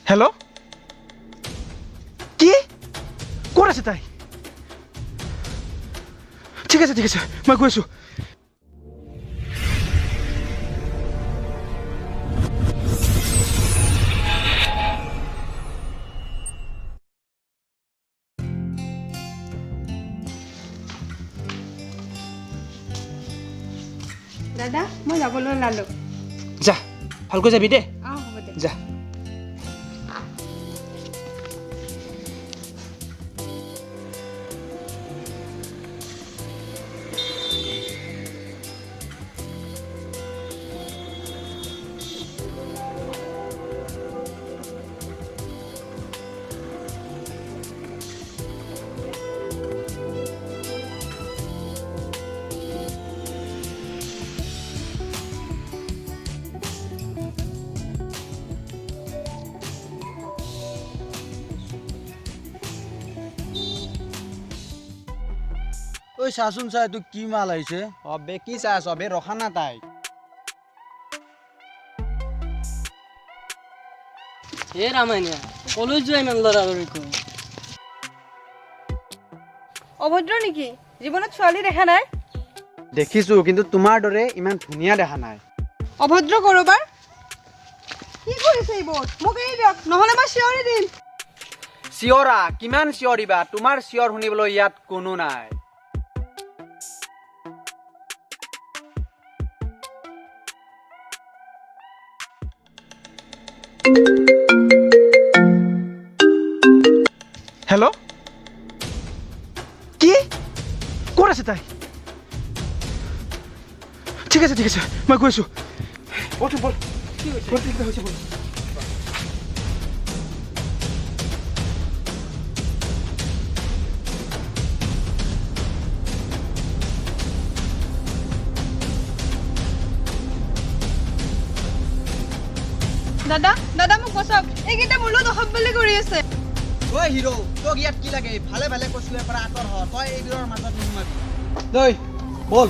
Hello' কি ক'ত আছে তাই? ঠিক আছে মই গৈ আছোঁ। দাদা মই যাবলৈ ওলালোঁ। যা ভালকৈ যাবি দে। অঁ হ'ব দে। যা। ঐ চাচোন চা এইটো কি মাল আহিছে? অবে কি চাস অবে রখা না তাই হে ৰামাইনা কলৈ যোৱা ইমান লৰালৰি কৰি? অভদ্ৰ নেকি? জীৱনত ছোৱালী দেখা নাই? দেখিছো কিন্তু তোমাৰ দৰে ইমান ধুনীয়া দেখা নাই। অভদ্ৰ কৰোবাৰ কি কৰিছে এইবোৰ? মোক এৰি দিয়ক নহ'লে মই চিঞৰি দিম। চিঞৰা কিমান চিঞৰিবা? তোমাৰ চিঞৰ শুনিবলৈ ইয়াত কোনো নাই। হেল্ল' কি ক'ত আছে তাই? ঠিক আছে মই গৈ আছোঁ। বল কি হৈছে? বল। দাদা মোক বচাওক, এইকেইটা মোৰ লগত অসভ্যালি কৰি আছে। ঐ হিৰো তোক ইয়াত কি লাগে? ভালে ভালে কৈছো পৰা আঁতৰ হ, তই এইবোৰৰ মাজত নোসোমাবি। দেই বল।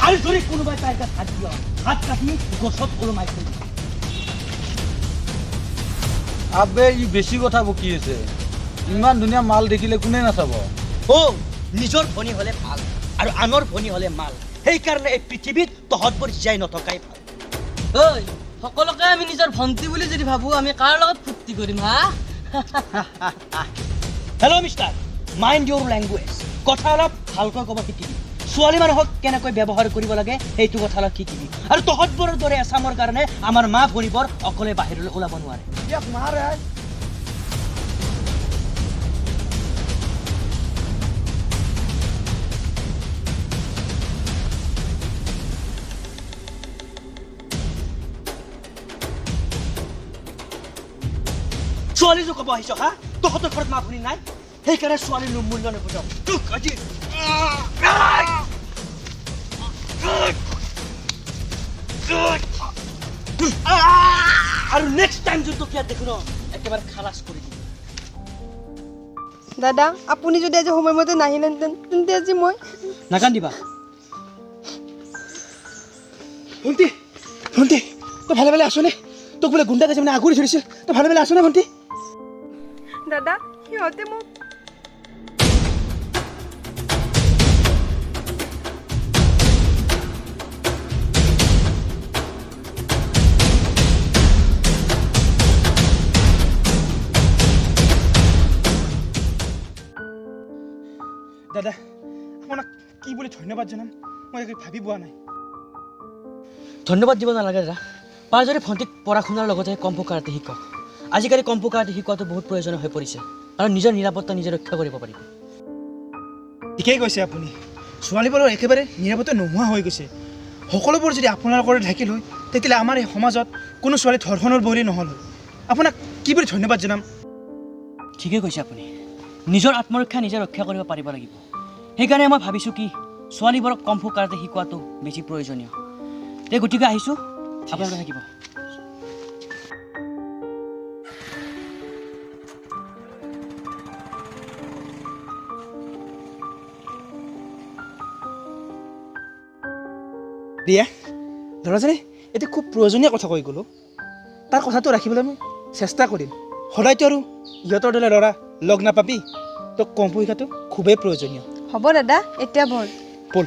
আৰু যদি কোনোবাই তাইৰ গাত হাত দিয়, হাত কাটি গছত ওলমাই থৈ দিব। আবে ই বেছি কথা বকি আছে। ইমান ধুনীয়া মাল দেখিলে কোনে নাচাব? নিজৰ ভনী হলে ভাল আৰু আনৰ ভনী হলে মাল। সেইকাৰণে এই পৃথিৱীত তহঁতবোৰ জীয়াই নথকাই ভাল। ঐ সকলোকে আমি নিজৰ ভণ্টি বুলি যদি ভাবো, আমি কাৰ লগত ফূৰ্তি কৰিম হা? হেল্ল' মিষ্টাৰ, মাইণ্ড ইউৰ লেংগুৱেজ। কথা অলপ ভালকৈ ক'ব শিকিবি। ছোৱালী মানুহক কেনেকৈ ব্যৱহাৰ কৰিব লাগে সেইটো কথা অলপ শিকিবি। আৰু তহঁতবোৰৰ দৰে এচামৰ কাৰণে আমাৰ মা ভনীবোৰ অকলে বাহিৰলৈ ওলাব নোৱাৰে। ইয়াক মাৰে। ছোৱালী যে ক'ব আহিছ হা? তহঁতৰ ঘৰত মা ভনী নাই, সেইকাৰণে ছোৱালীৰ মূল্য নবুজাও। তোক আজি আৰু নেক্সট টাইম যোনটো ইয়াত দেখো ন, একেবাৰে খালাচ কৰি দিম। দাদা আপুনি যদি আজি সময়মতে নাহিলেহেঁতেন তেন্তে আজি মই নাকান্দিবা। ভণ্টি তই ভালে আছনে? তোক বোলে গুণ্ডা কাজি মানে আগুৰি ধৰিছিল, তই ভালে আছনে ভণ্টি? দাদা সিহঁতে মোক দাদা আপোনাক কি বুলি ধন্যবাদ জনাম মই একো ভাবি পোৱা নাই। ধন্যবাদ দিব নালাগে দাদা। পাৰ যদি ভণ্টিক পঢ়া শুনাৰ লগতে কম্পু কাৰাটে শিকক। আজিকালি কম্পু কাৰাটে শিকোৱাটো বহুত প্ৰয়োজনীয় হৈ পৰিছে, আৰু নিজৰ নিৰাপত্তা নিজে ৰক্ষা কৰিব পাৰিব। ঠিকেই কৈছে আপুনি। ছোৱালীবোৰৰ একেবাৰে নিৰাপত্তা নোহোৱা হৈ গৈছে। সকলোবোৰ যদি আপোনালোকৰ থাকিল হয়, তেতিয়াহ'লে আমাৰ এই সমাজত কোনো ছোৱালী ধৰ্ষণৰ বলি নহ'ল হয়। আপোনাক কি বুলি ধন্যবাদ জনাম? ঠিকেই কৈছে আপুনি। নিজৰ আত্মৰক্ষা নিজে ৰক্ষা কৰিব পাৰিব লাগিব। সেইকাৰণে মই ভাবিছোঁ কি ছোৱালীবোৰক কম্পু কাৰাটে শিকোৱাটো বেছি প্ৰয়োজনীয়। তে গতিকে আহিছোঁ, আপোনালোকে থাকিব। দিয়া ল'ৰাজনে এতিয়া খুব প্ৰয়োজনীয় কথা কৈ গ'লো। তাৰ কথাটো ৰাখিবলৈ মই চেষ্টা কৰিম সদায়তো আৰু ইহঁতৰ দৰে ল'ৰা লগ নাপাবি তোক কম্পিউটাৰটো খুবেই প্ৰয়োজনীয় হ'ব দাদা এতিয়া বল ব'ল